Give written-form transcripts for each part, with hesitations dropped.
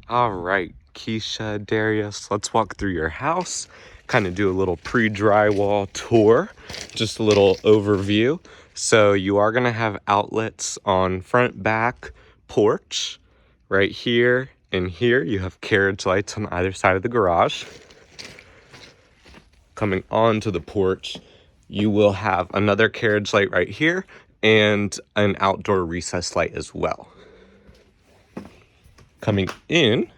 All right, Keisha, Darius, let's walk through your house, kind of do a little pre-drywall tour, just a little overview. So you are gonna have outlets on front, back, porch, right here and here. You have carriage lights on either side of the garage. Coming onto the porch, you will have another carriage light right here and an outdoor recess light as well. Coming in,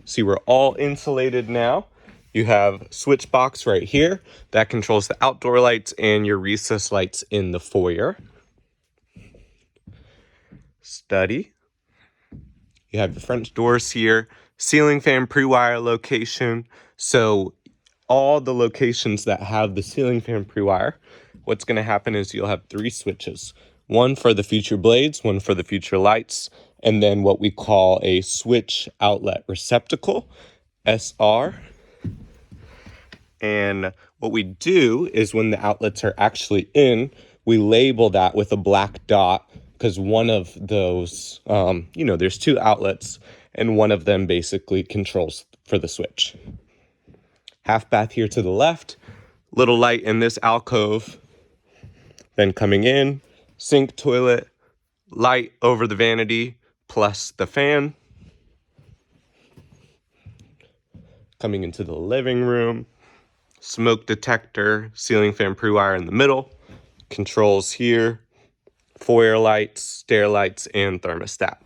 see, we're all insulated now. You have switch box right here that controls the outdoor lights and your recess lights in the foyer. Study. You have your front doors here, ceiling fan pre-wire location. So all the locations that have the ceiling fan pre-wire, what's going to happen is you'll have 3 switches. One for the future blades, one for the future lights, and then what we call a switch outlet receptacle, SR. And what we do is when the outlets are actually in, we label that with a black dot because one of those, there's 2 outlets and one of them basically controls for the switch. Half bath here to the left, little light in this alcove. Then coming in, sink, toilet, light over the vanity plus the fan. Coming into the living room, smoke detector, ceiling fan pre-wire in the middle, controls here, foyer lights, stair lights, and thermostat.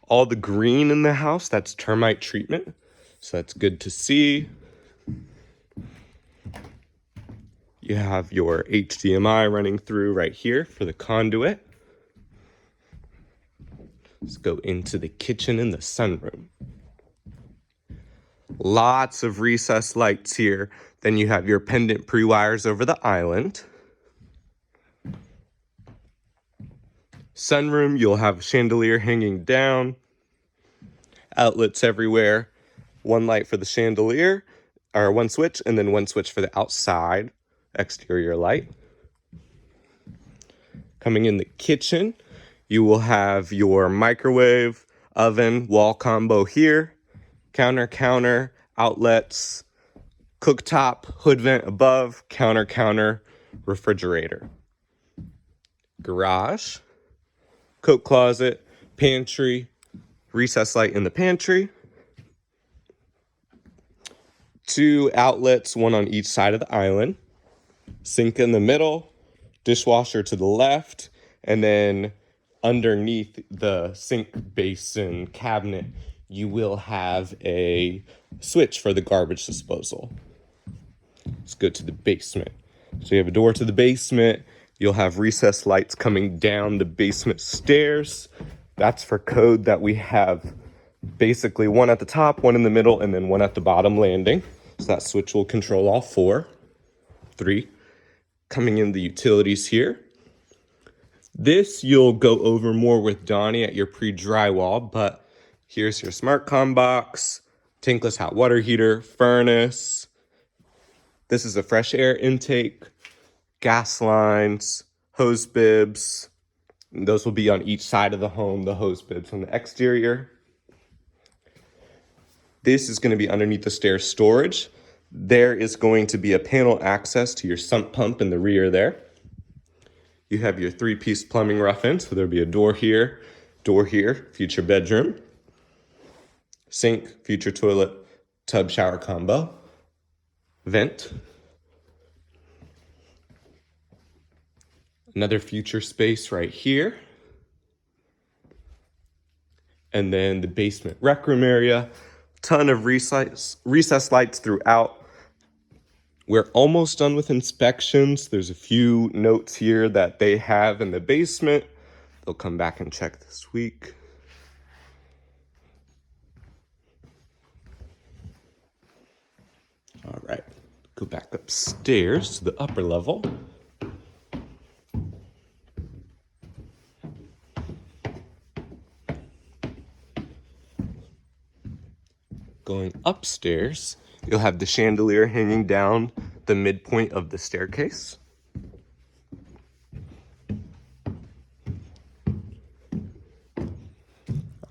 All the green in the house, that's termite treatment, so that's good to see. You have your HDMI running through right here for the conduit. Let's go into the kitchen and the sunroom. Lots of recessed lights here. Then you have your pendant pre-wires over the island. Sunroom, you'll have chandelier hanging down. Outlets everywhere. One light for the chandelier, or one switch, and then one switch for the outside exterior light. Coming in the kitchen, you will have your microwave, oven, wall combo here, counter, outlets, cooktop, hood vent above, counter, refrigerator. Garage, coat closet, pantry, recess light in the pantry. 2 outlets, one on each side of the island. Sink in the middle, dishwasher to the left, and then underneath the sink basin cabinet, you will have a switch for the garbage disposal. Let's go to the basement. So you have a door to the basement. You'll have recessed lights coming down the basement stairs. That's for code that we have basically one at the top, one in the middle, and then one at the bottom landing. So that switch will control all 3. Coming in the utilities here. This you'll go over more with Donnie at your pre-drywall, but here's your SmartCom box, tankless hot water heater, furnace. This is a fresh air intake, gas lines, hose bibs. And those will be on each side of the home, the hose bibs on the exterior. This is going to be underneath the stairs storage. There is going to be a panel access to your sump pump in the rear there. You have your 3-piece plumbing rough-in, so there'll be a door here, future bedroom, sink, future toilet, tub shower combo, vent, another future space right here, and then the basement rec room area, ton of recess lights throughout. We're almost done with inspections. There's a few notes here that they have in the basement. They'll come back and check this week. All right, go back upstairs to the upper level. Going upstairs, you'll have the chandelier hanging down the midpoint of the staircase.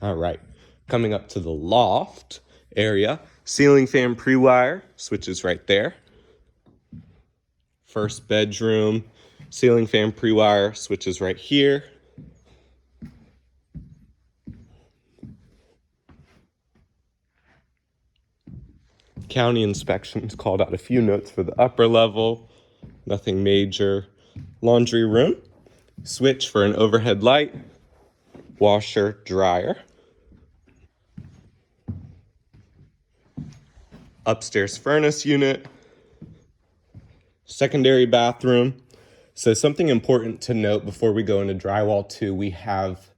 All right, coming up to the loft area, ceiling fan pre-wire, switches right there. First bedroom, ceiling fan pre-wire, switches right here. County inspections called out a few notes for the upper level, nothing major. Laundry room, switch for an overhead light, washer, dryer. Upstairs furnace unit, secondary bathroom. So something important to note before we go into drywall 2, we have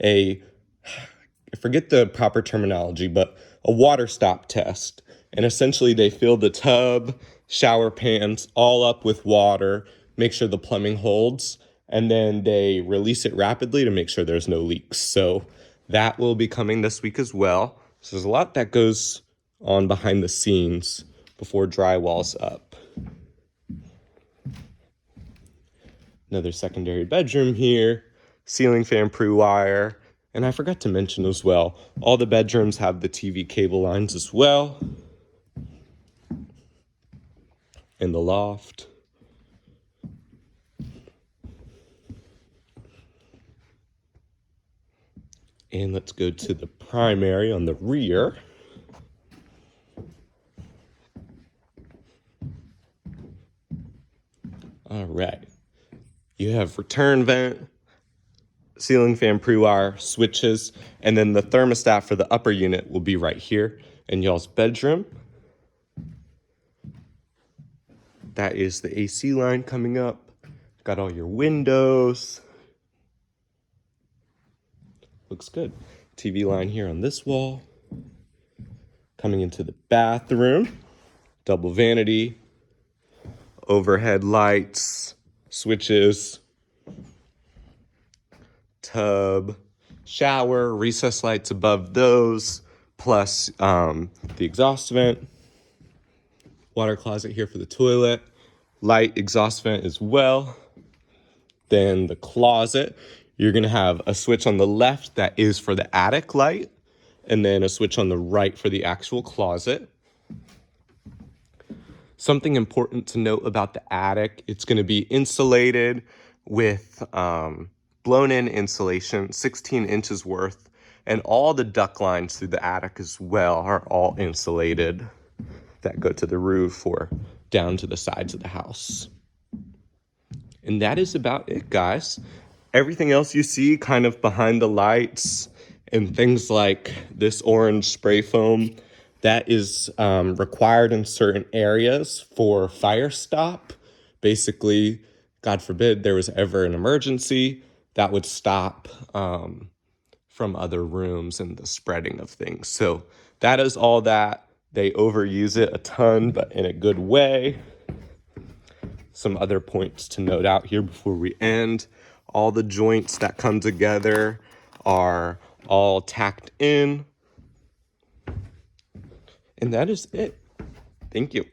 I forget the proper terminology, but a water stop test. And essentially they fill the tub, shower pans all up with water, make sure the plumbing holds, and then they release it rapidly to make sure there's no leaks. So that will be coming this week as well. So there's a lot that goes on behind the scenes before drywall's up. Another secondary bedroom here, ceiling fan pre-wire. And I forgot to mention as well, all the bedrooms have the TV cable lines as well. In the loft. And let's go to the primary on the rear. All right. You have return vent, ceiling fan pre-wire, switches, and then the thermostat for the upper unit will be right here in y'all's bedroom. That is the AC line coming up. Got all your windows. Looks good. TV line here on this wall. Coming into the bathroom. Double vanity. Overhead lights. Switches. Tub. Shower. Recess lights above those. Plus the exhaust vent. Water closet here for the toilet. Light exhaust vent as well. Then the closet. You're going to have a switch on the left that is for the attic light. And then a switch on the right for the actual closet. Something important to note about the attic. It's going to be insulated with blown-in insulation, 16 inches worth. And all the duct lines through the attic as well are all insulated. That go to the roof or down to the sides of the house. And that is about it, guys. Everything else you see kind of behind the lights and things like this orange spray foam, that is required in certain areas for fire stop. Basically, God forbid there was ever an emergency, that would stop from other rooms and the spreading of things. So that is all that. They overuse it a ton, but in a good way. Some other points to note out here before we end. All the joints that come together are all tacked in. And that is it. Thank you.